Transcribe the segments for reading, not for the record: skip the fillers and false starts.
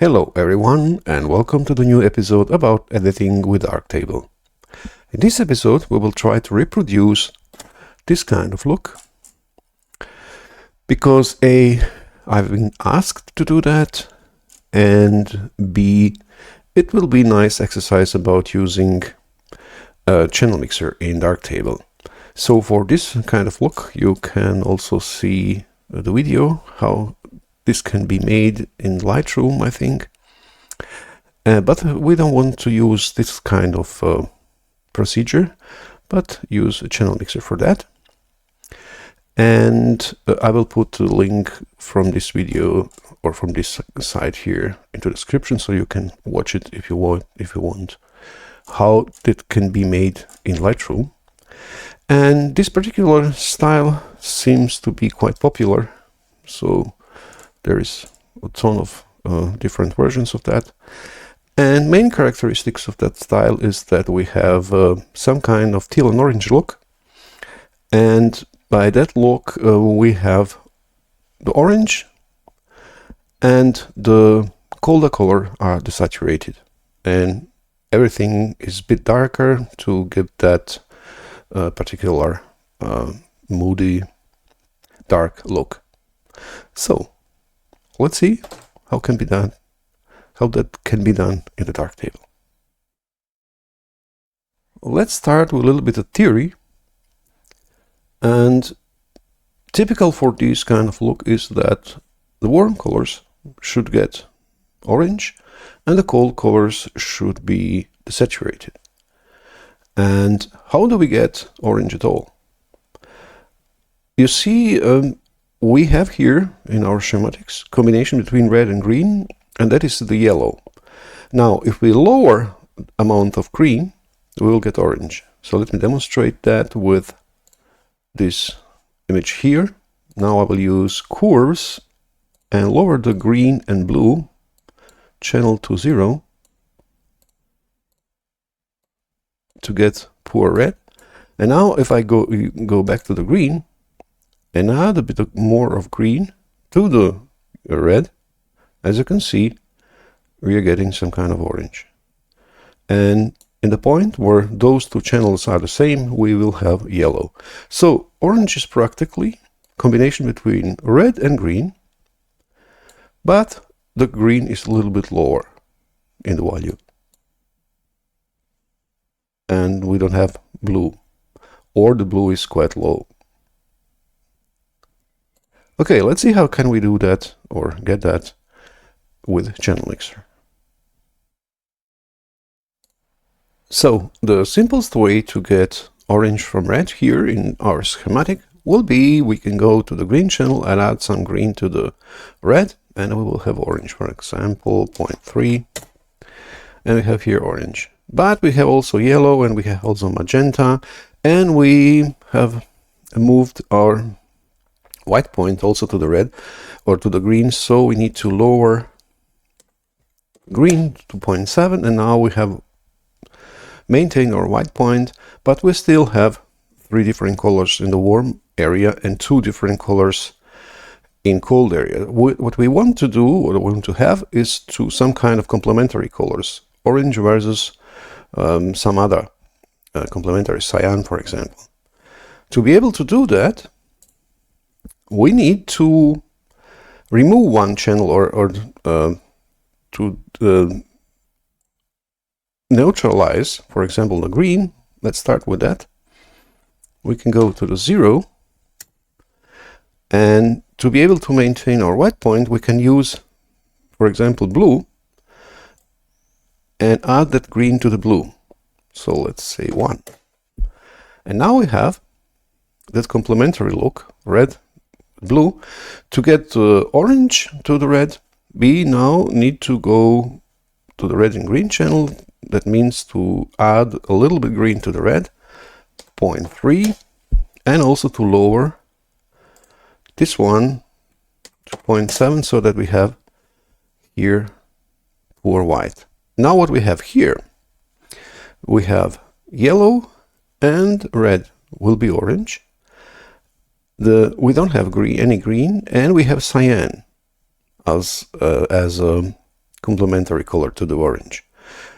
Hello everyone, and welcome to the new episode about editing with Darktable. In this episode we will try to reproduce this kind of look because A, I've been asked to do that, and B, it will be a nice exercise about using a channel mixer in Darktable. So for this kind of look you can also see the video how this can be made in Lightroom, I think. But we don't want to use this kind of procedure, but use a channel mixer for that. And I will put the link from this video or from this site here into the description, so you can watch it if you want, how it can be made in Lightroom. And this particular style seems to be quite popular, so there is a ton of different versions of that. And main characteristics of that style is that we have some kind of teal and orange look. And by that look we have the orange and the colder color are desaturated. And everything is a bit darker to give that particular moody, dark look. So let's see how that can be done in the Darktable. Let's start with a little bit of theory. And typical for this kind of look is that the warm colors should get orange and the cold colors should be desaturated. And how do we get orange at all? You see, we have here in our schematics combination between red and green, and that is the yellow. Now if we lower amount of green we will get orange. So let me demonstrate that with this image here. Now I will use curves and lower the green and blue channel to 0 to get poor red. And now if I go back to the green and add a bit more of green to the red, as you can see, we are getting some kind of orange. And in the point where those two channels are the same, we will have yellow. So orange is practically a combination between red and green, but the green is a little bit lower in the value. And we don't have blue, or the blue is quite low. Okay, let's see how can we do that or get that with channel mixer. So the simplest way to get orange from red here in our schematic will be we can go to the green channel and add some green to the red, and we will have orange, for example 0.3, and we have here orange. But we have also yellow and we have also magenta, and we have moved our white point also to the red or to the green, so we need to lower green to 0.7, and now we have maintained our white point, but we still have 3 different colors in the warm area and 2 different colors in cold area. What we want to do, or we want to have, is some kind of complementary colors, orange versus some other complementary, cyan for example. To be able to do that, we need to remove one channel or to neutralize, for example, the green. Let's start with that. We can go to the 0, and to be able to maintain our white point we can use, for example, blue, and add that green to the blue. So let's say 1. And now we have that complementary look, red, blue. To get orange to the red, we now need to go to the red and green channel. That means to add a little bit green to the red, 0.3, and also to lower this one to 0.7, so that we have here poor white. Now what we have here, we have yellow and red will be orange. We don't have any green, and we have cyan as a complementary color to the orange.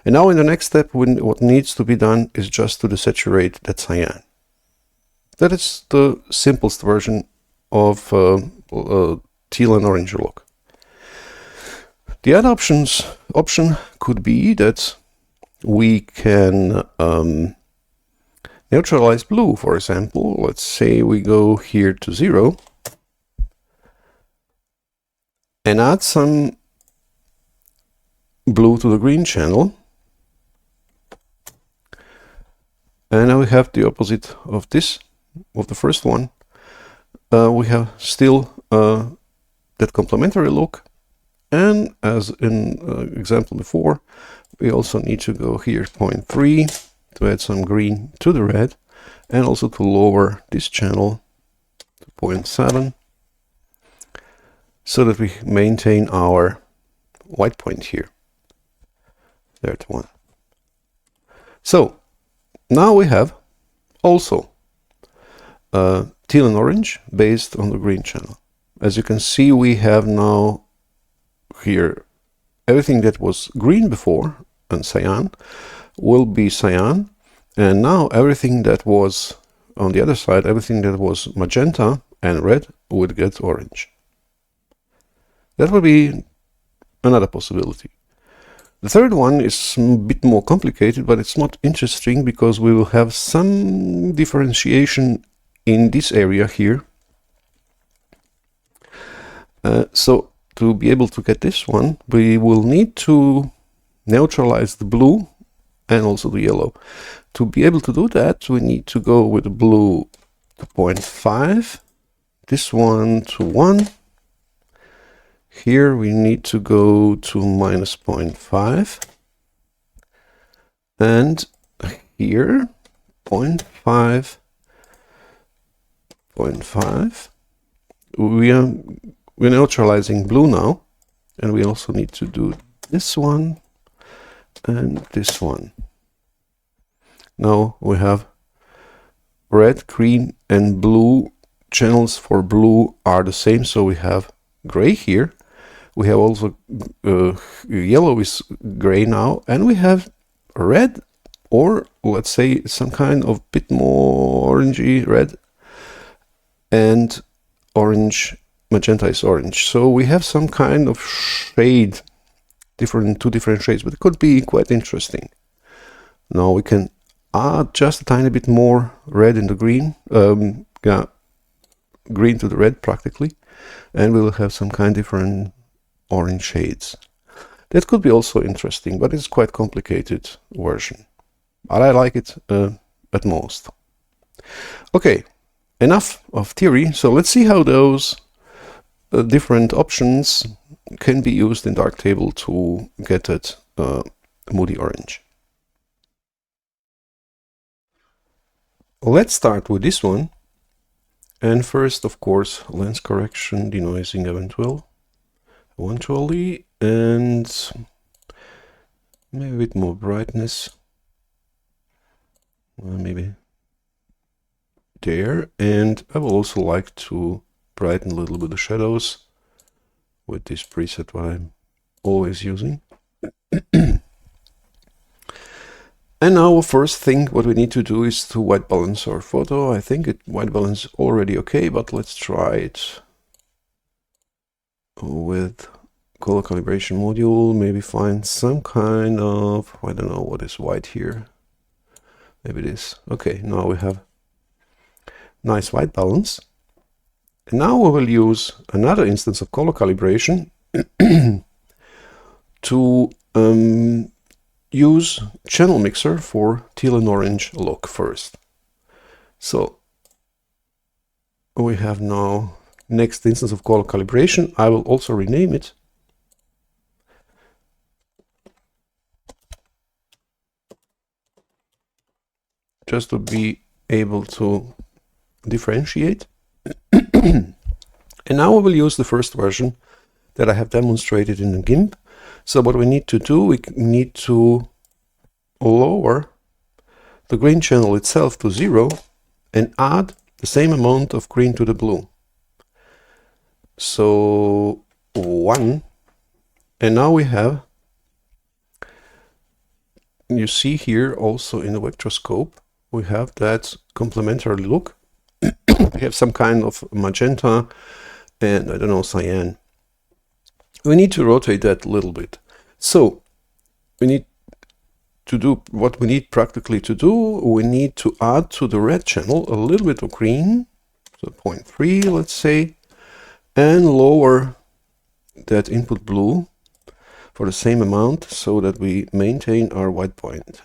And now in the next step, what needs to be done is just to desaturate that cyan. That is the simplest version of teal and orange look. The other option could be that we can neutralize blue, for example. Let's say we go here to 0 and add some blue to the green channel. And now we have the opposite of this, of the first one. We have still that complementary look. And as in example before, we also need to go here 0.3 to add some green to the red, and also to lower this channel to 0.7 so that we maintain our white point here. There's one. So now we have also teal and orange based on the green channel. As you can see, we have now here everything that was green before and cyan will be cyan, and now everything that was on the other side, everything that was magenta and red would get orange. That would be another possibility. The third one is a bit more complicated, but it's not interesting because we will have some differentiation in this area here. So to be able to get this one, we will need to neutralize the blue and also the yellow. To be able to do that, we need to go with the blue to 0.5, this one to 1. Here we need to go to minus 0.5, and here 0.5, 0.5. We're neutralizing blue now, and we also need to do this one and this one. Now we have red, green and blue channels. For blue are the same, so we have gray here. We have also yellow is gray now, and we have red, or let's say some kind of bit more orangey red, and orange, magenta is orange. So we have some kind of shade, two different shades, but it could be quite interesting. Now we can add just a tiny bit more red in the green, green to the red practically, and we will have some kind of different orange shades. That could be also interesting, but it's quite complicated version. But I like it at most. Okay, enough of theory. So let's see how those different options can be used in Darktable to get that moody orange. Let's start with this one. And first, of course, lens correction, denoising eventually, and maybe a bit more brightness. Maybe there. And I will also like to brighten a little bit the shadows with this preset what I'm always using. And now first thing what we need to do is to white balance our photo. I think white balance already okay, but let's try it with color calibration module. Maybe find some kind of, I don't know what is white here. Maybe this. Okay, now we have nice white balance. And now we will use another instance of color calibration to use channel mixer for teal and orange look first. So we have now next instance of color calibration. I will also rename it. Just to be able to differentiate. And now we will use the first version that I have demonstrated in the GIMP. So what we need to do, we need to lower the green channel itself to 0 and add the same amount of green to the blue. So 1, and now we have you see here also in the vectorscope, we have that complementary look. We have some kind of magenta and I don't know, cyan. We need to rotate that a little bit. So we need to do what we need practically to do. We need to add to the red channel a little bit of green, so 0.3, let's say, and lower that input blue for the same amount so that we maintain our white point,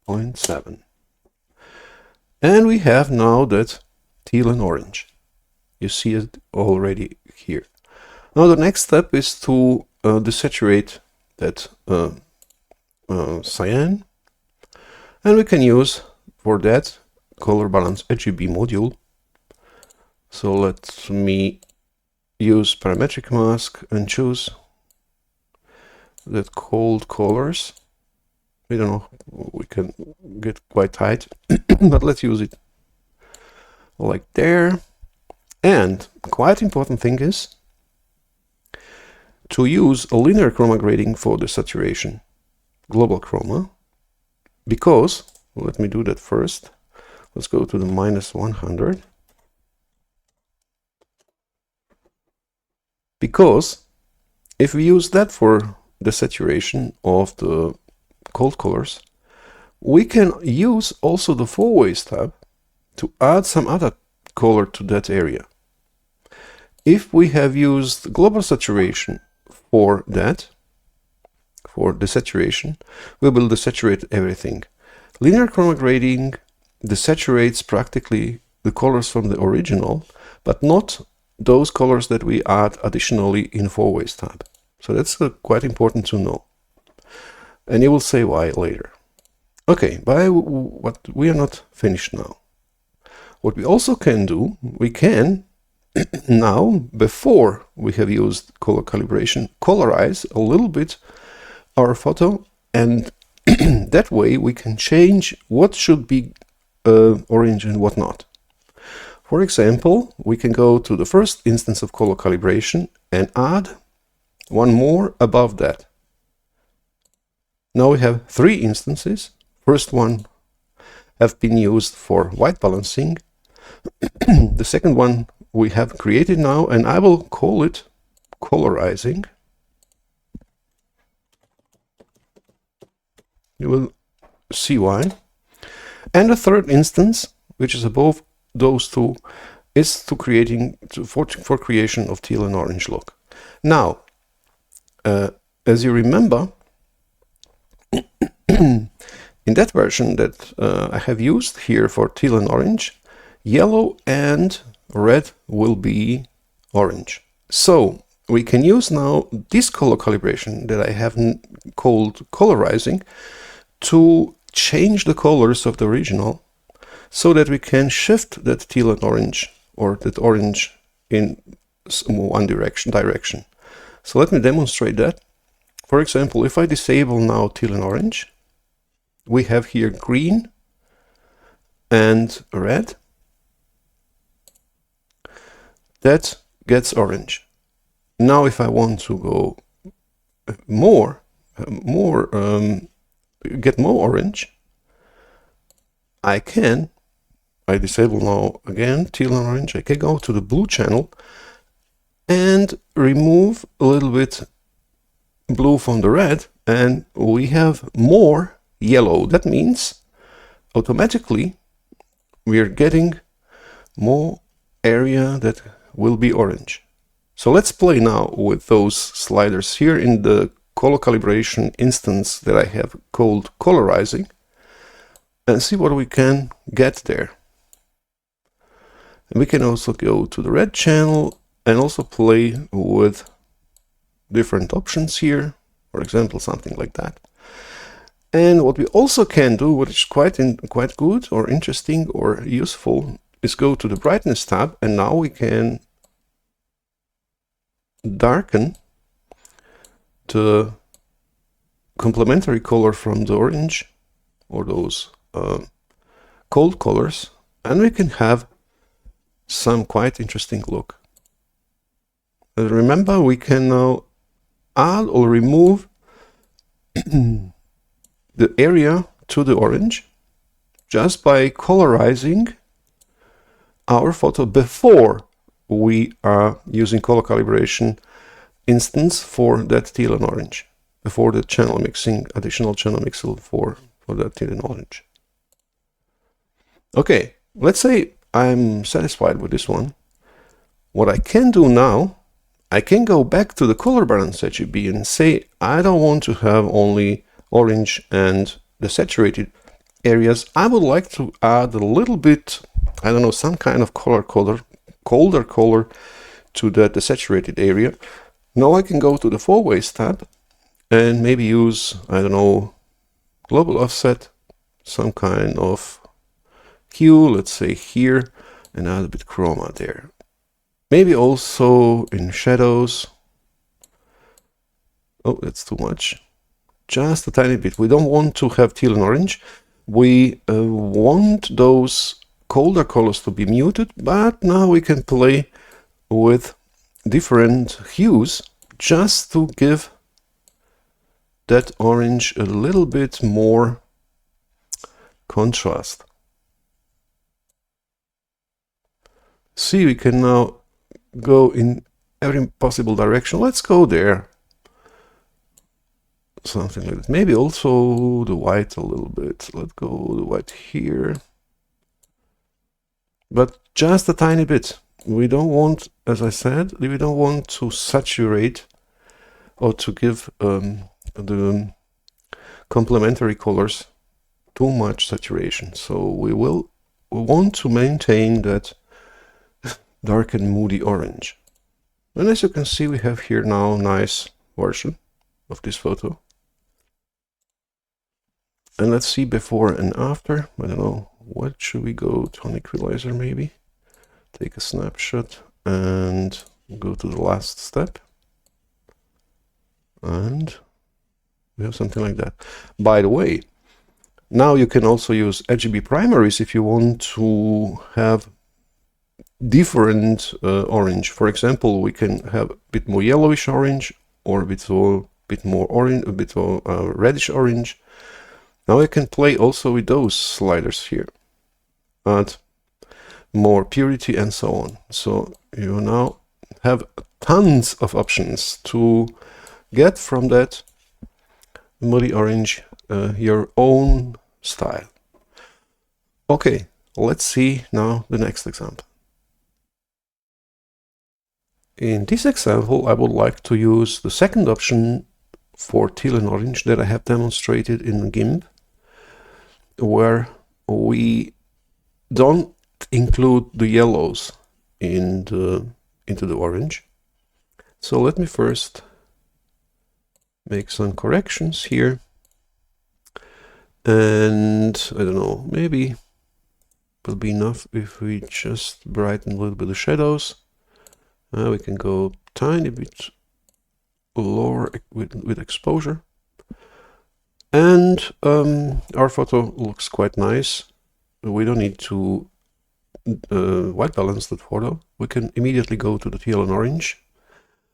0.7. And we have now that teal and orange. You see it already here. Now the next step is to desaturate that cyan, and we can use for that color balance RGB module. So let me use parametric mask and choose that cold colors. I don't know, we can get quite tight, but let's use it like there. And quite important thing is to use a linear chroma grading for the saturation, global chroma, because, let me do that first. Let's go to the -100. Because if we use that for the saturation of the cold colors, we can use also the four-ways tab to add some other color to that area. If we have used global saturation for that, for the saturation, we will desaturate everything. Linear chroma grading desaturates practically the colors from the original, but not those colors that we add additionally in four-ways tab. So that's quite important to know. And you will say why later. Okay, but we are not finished now. What we also can do, we can now, before we have used color calibration, colorize a little bit our photo, and that way we can change what should be orange and what not. For example, we can go to the first instance of color calibration and add one more above that. Now we have 3 instances. First one have been used for white balancing. The second one we have created now, and I will call it colorizing. You will see why. And the third instance, which is above those two, is for creation of teal and orange look. Now, as you remember, in that version that I have used here for teal and orange, yellow and red will be orange. So we can use now this color calibration that I have called colorizing to change the colors of the original so that we can shift that teal and orange, or that orange, in one direction. So let me demonstrate that. For example, if I disable now teal and orange, we have here green and red. That gets orange. Now if I want to go get more orange, I disable now again teal and orange. I can go to the blue channel and remove a little bit blue from the red, and we have more yellow. That means automatically we are getting more area that will be orange. So let's play now with those sliders here in the color calibration instance that I have called colorizing, and see what we can get there. And we can also go to the red channel and also play with different options here, for example, something like that. And what we also can do, which is quite good or interesting or useful, is go to the brightness tab, and now we can darken the complementary color from the orange, or those cold colors, and we can have some quite interesting look. Remember, we can now add or remove the area to the orange just by colorizing our photo before we are using color calibration instance for that teal and orange, before the channel mixing, additional channel mixing for that teal and orange. Okay, let's say I'm satisfied with this one. What I can do now, I can go back to the color balance RGB and say I don't want to have only orange and the saturated areas. I would like to add a little bit, I don't know, some kind of colder color to the saturated area. Now I can go to the 4-ways tab and maybe use, I don't know, global offset, some kind of hue, let's say here, and add a bit chroma there. Maybe also in shadows. Oh, that's too much. Just a tiny bit. We don't want to have teal and orange. We want those colder colors to be muted, but now we can play with different hues just to give that orange a little bit more contrast. See, we can now go in every possible direction. Let's go there. Something like that. Maybe also the white a little bit. Let's go the white here. But just a tiny bit. We don't want, as I said, we don't want to saturate or to give the complementary colors too much saturation. So we want to maintain that dark and moody orange. And as you can see, we have here now a nice version of this photo. And let's see before and after. I don't know, what should we go to an equalizer maybe? Take a snapshot and go to the last step. And we have something like that. By the way, now you can also use RGB primaries if you want to have different orange. For example, we can have a bit more yellowish orange or a bit more orange, a bit more reddish orange. Now I can play also with those sliders here, add more purity and so on. So you now have tons of options to get from that moody orange your own style. Okay, let's see now the next example. In this example, I would like to use the second option for teal and orange that I have demonstrated in GIMP, where we don't include the yellows into the orange. So let me first make some corrections here. And I don't know, maybe it will be enough if we just brighten a little bit the shadows. We can go tiny bit lower with exposure. And our photo looks quite nice. We don't need to white balance that photo. We can immediately go to the teal and orange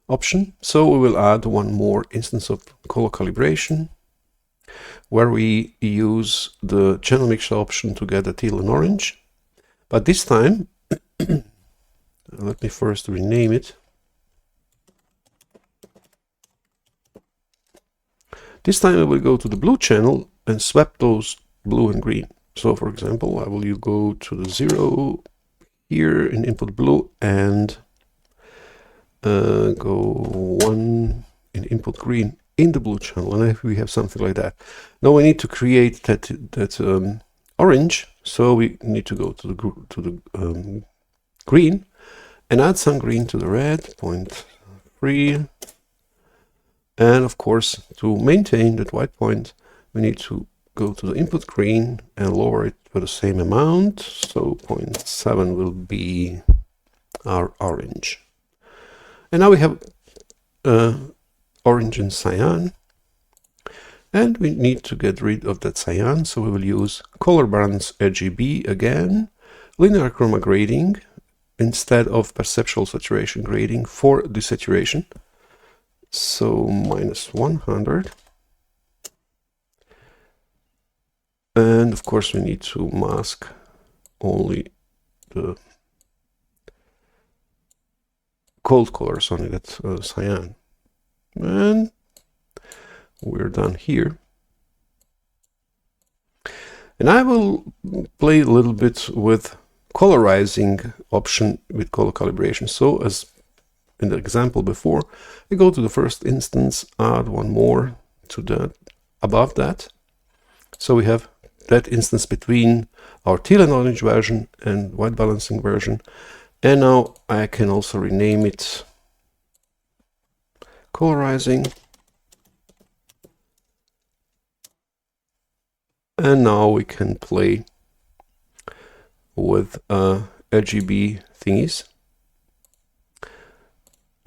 option. So we will add one more instance of color calibration, where we use the channel mixer option to get the teal and orange. But this time, let me first rename it. This time I will go to the blue channel and swap those blue and green. So for example, I will go to the 0 here in input blue and go 1 in input green in the blue channel, and we have something like that. Now we need to create that orange, so we need to go to the green and add some green to the red, 0.3. And of course, to maintain that white point, we need to go to the input green and lower it for the same amount. So 0.7 will be our orange. And now we have orange and cyan. And we need to get rid of that cyan. So we will use color balance RGB again, linear chroma grading instead of perceptual saturation grading for desaturation. So -100. And of course we need to mask only the cold colors, only that cyan. And we're done here. And I will play a little bit with colorizing option with color calibration. So as in the example before, I go to the first instance, add one more to that, above that. So we have that instance between our teal and orange version and white balancing version. And now I can also rename it colorizing. And now we can play with RGB thingies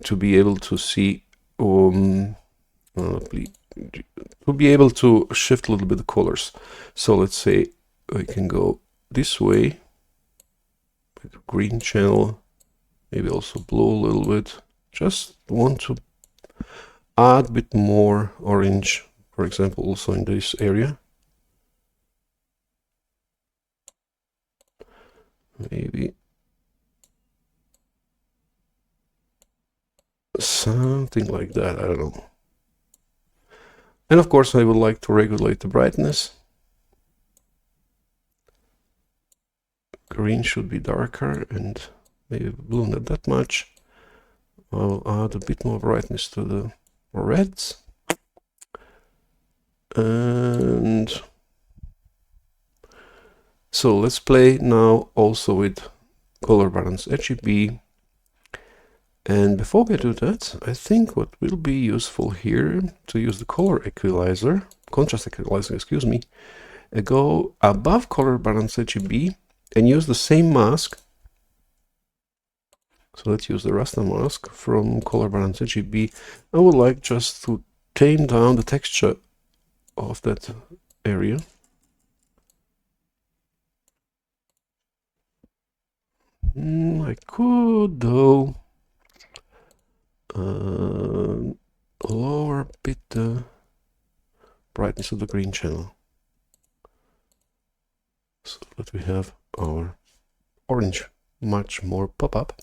to be able to see, to be able to shift a little bit the colors. So let's say we can go this way with green channel, maybe also blue a little bit. Just want to add a bit more orange, for example, also in this area. Maybe something like that, I don't know. And of course I would like to regulate the brightness. Green should be darker and maybe blue not that much. I'll add a bit more brightness to the reds. And so let's play now also with color balance RGB. And before we do that, I think what will be useful here to use the color equalizer, contrast equalizer, excuse me, go above color balance RGB and use the same mask. So let's use the raster mask from color balance RGB. I would like just to tame down the texture of that area. I could though lower a bit the brightness of the green channel so that we have our orange much more pop up.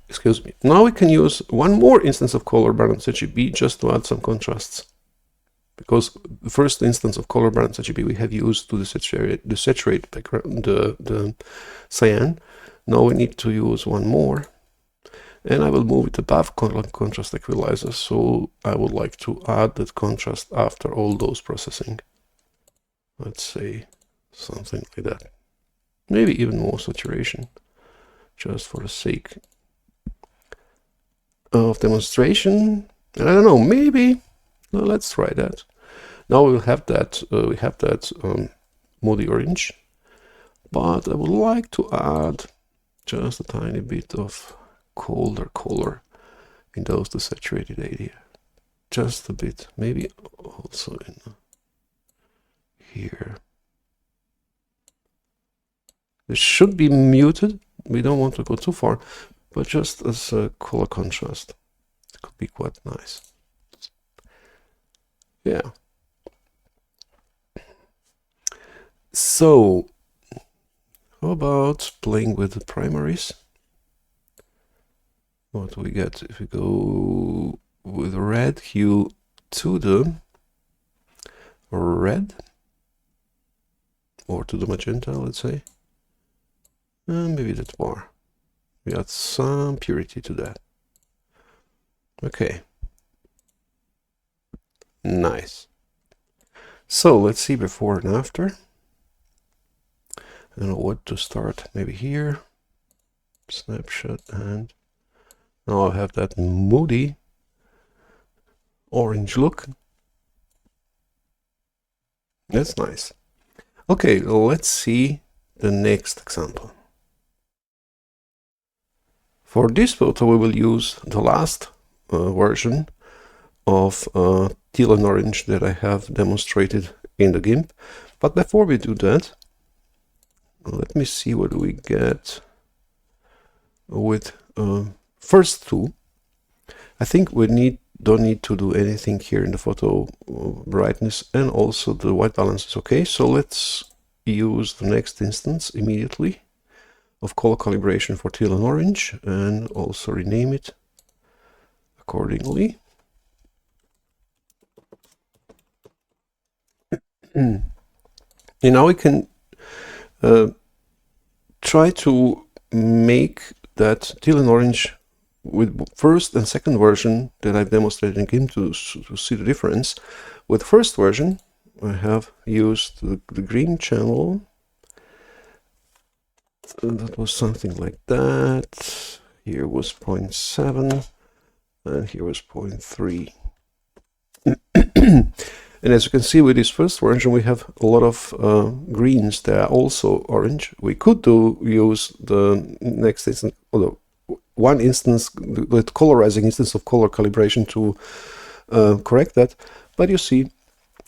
Excuse me. Now we can use one more instance of color balance RGB just to add some contrasts, because the first instance of color balance RGB we have used to desaturate background, the cyan. Now we need to use one more, and I will move it above color contrast equalizer. So I would like to add that contrast after all those processing. Let's say something like that. Maybe even more saturation, just for the sake of demonstration. And I don't know, maybe. No, let's try that. Now we'll have that. We have that moody orange, but I would like to add just a tiny bit of colder color in those desaturated area. Just a bit, maybe also in here. This should be muted. We don't want to go too far, but just as a color contrast, it could be quite nice. Yeah. So, how about playing with the primaries? What do we get if we go with red hue to the red, or to the magenta, let's say, and maybe that's more. We add some purity to that. Okay. Nice. So let's see before and after. I don't know what to start. Maybe here. Snapshot, and now I have that moody orange look. That's nice. Okay, let's see the next example. For this photo, we will use the last version of teal and orange that I have demonstrated in the GIMP. But before we do that, let me see what we get with first two. I think we need don't need to do anything here in the photo brightness, and also the white balance is okay. So let's use the next instance immediately of color calibration for teal and orange, and also rename it accordingly. And now we can try to make that teal and orange with first and second version that I've demonstrated in GIMP to see the difference. With first version, I have used the green channel. And that was something like that. Here was 0.7 and here was 0.3. And as you can see with this first version, we have a lot of greens that are also orange. We could use the next instance, although one instance, the colorizing instance of color calibration to correct that. But you see,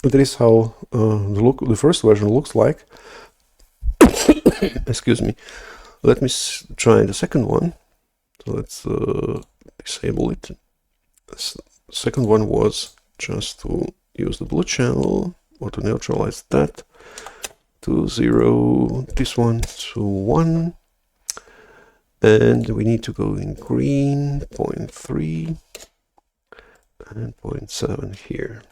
that is how the first version looks like. Excuse me. Let me try the second one. So let's disable it. The second one was just to use the blue channel, or to neutralize that, to 0 this one to 1, and we need to go in green, 0.3 and 0.7 here.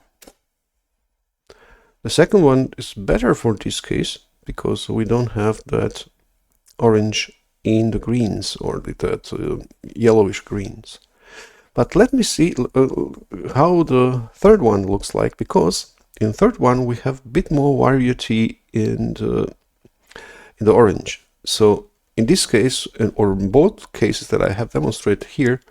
The second one is better for this case because we don't have that orange in the greens, or that yellowish greens. But let me see how the third one looks like, because in the third one we have a bit more variety in the orange. So in this case, or in both cases that I have demonstrated here,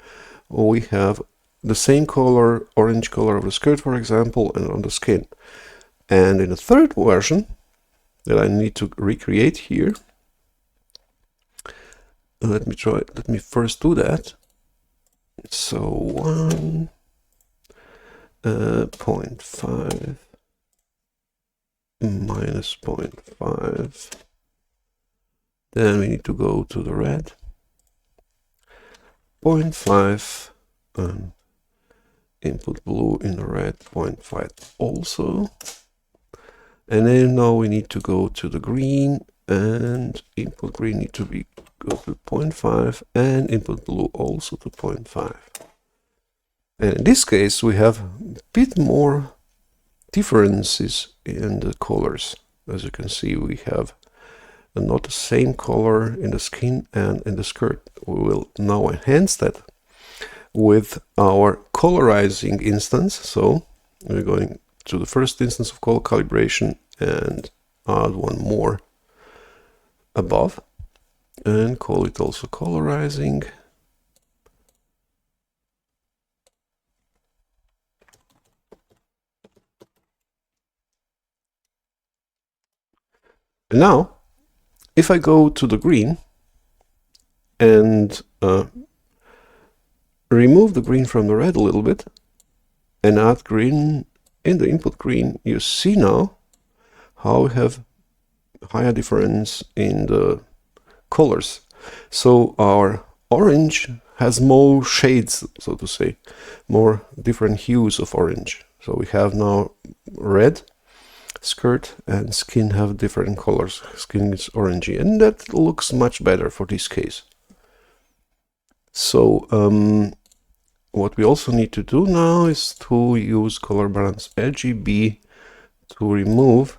we have the same color, orange color of the skirt, for example, and on the skin. And in the third version that I need to recreate here, let me first do that. So 1, 0.5 minus 0.5. Then we need to go to the red. 0.5 and input blue in the red, 0.5 also. And then now we need to go to the green, and input green need to go to 0.5 and input blue also to 0.5. And in this case we have a bit more differences in the colors. As you can see, we have not the same color in the skin and in the skirt. We will now enhance that with our colorizing instance. So we're going to the first instance of color calibration and add one more above and call it also colorizing. And now if I go to the green and remove the green from the red a little bit and add green in the input green, you see now how we have higher difference in the colors. So our orange has more shades, so to say, more different hues of orange. So we have now red skirt and skin have different colors. Skin is orangey, and that looks much better for this case. So what we also need to do now is to use color balance RGB to remove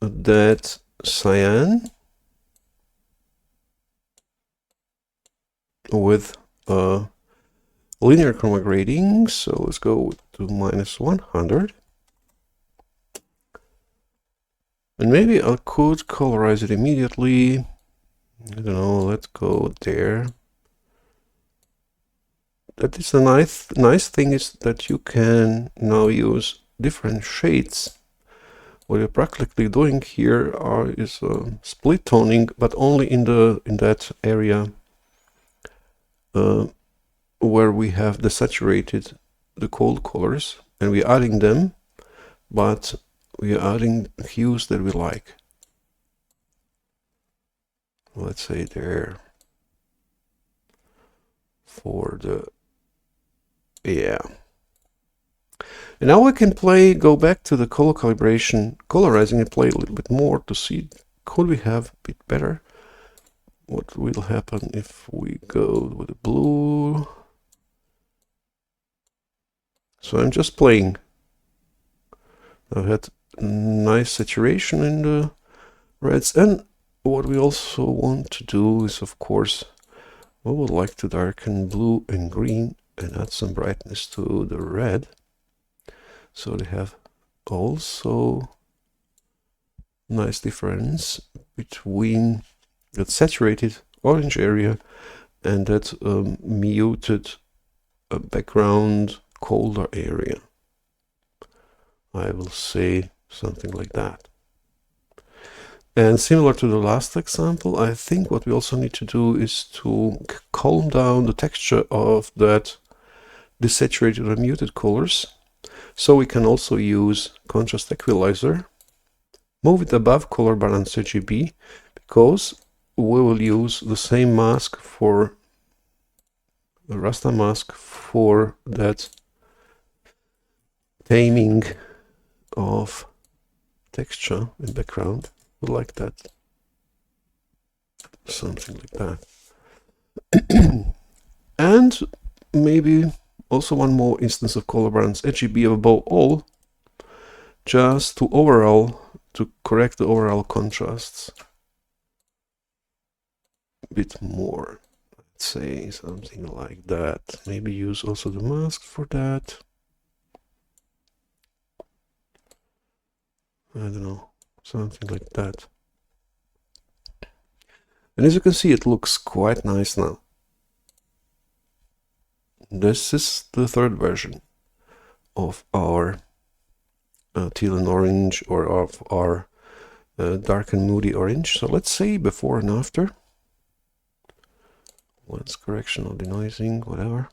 that cyan with linear chroma grading. So let's go to -100. And maybe I could colorize it immediately. I don't know, let's go there. That is a nice thing, is that you can now use different shades. What you're practically doing here is split toning, but only in that area where we have desaturated the cold colors, and we're adding them, but we are adding hues that we like. Let's say there for the Yeah. And now we can go back to the color calibration, colorizing, and play a little bit more to see, could we have a bit better? What will happen if we go with the blue? So I'm just playing. I've had nice saturation in the reds, and what we also want to do is, of course, we would like to darken blue and green and add some brightness to the red, so they have also nice difference between that saturated orange area and that muted background colder area. I will say something like that. And similar to the last example, I think what we also need to do is to calm down the texture of that desaturated or muted colors. So we can also use contrast equalizer, move it above color balance RGB, because we will use the same mask for the raster mask for that taming of texture in background. Like that, something like that. And maybe also one more instance of color balance RGB above all, just to correct the overall contrasts a bit more. Let's say something like that. Maybe use also the mask for that. I don't know, something like that. And as you can see, it looks quite nice now. This is the third version of our teal and orange, or of our dark and moody orange. So let's say before and after. Once correction or denoising, whatever.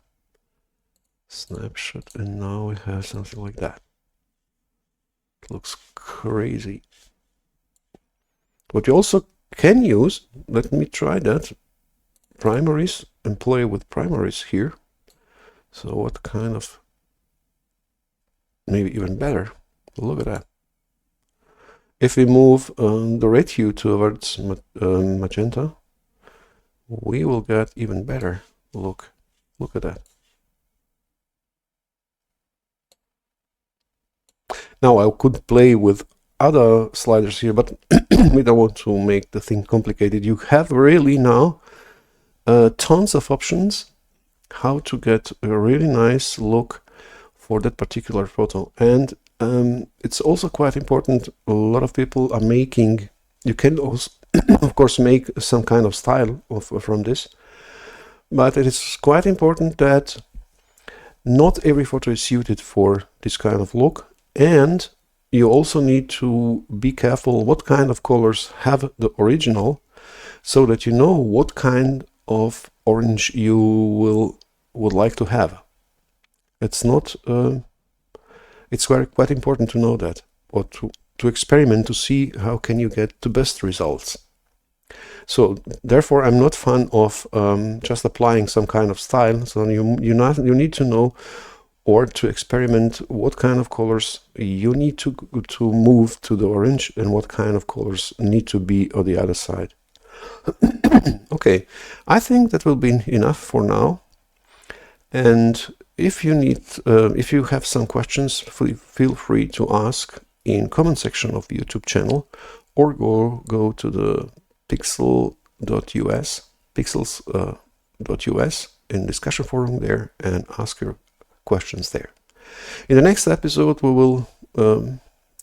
Snapshot, and now we have something like that. It looks crazy. What you also can use, let me try that, primaries, and play with primaries here. So what kind of, maybe even better, look at that. If we move the red hue towards magenta, we will get even better look. Look at that. Now I could play with other sliders here, but we don't want to make the thing complicated. You have really now tons of options how to get a really nice look for that particular photo. And it's also quite important, a lot of people are making, you can also of course make some kind of style from this, but it is quite important that not every photo is suited for this kind of look, and you also need to be careful what kind of colors have the original, so that you know what kind of orange you would like to have. It's not it's quite important to know that, or to experiment to see how can you get the best results. So therefore I'm not fan of just applying some kind of style. So you need to know, or to experiment, what kind of colors you need to move to the orange, and what kind of colors need to be on the other side. Okay, I think that will be enough for now. And if you need, if you have some questions, feel free to ask in comment section of the YouTube channel, or go to the pixels.us in discussion forum there, and ask your questions there. In the next episode we will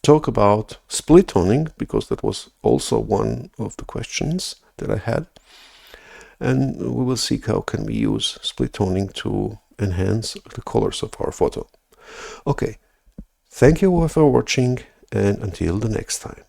talk about split toning, because that was also one of the questions that I had, and we will see how can we use split toning to enhance the colors of our photo. Okay, thank you for watching, and until the next time.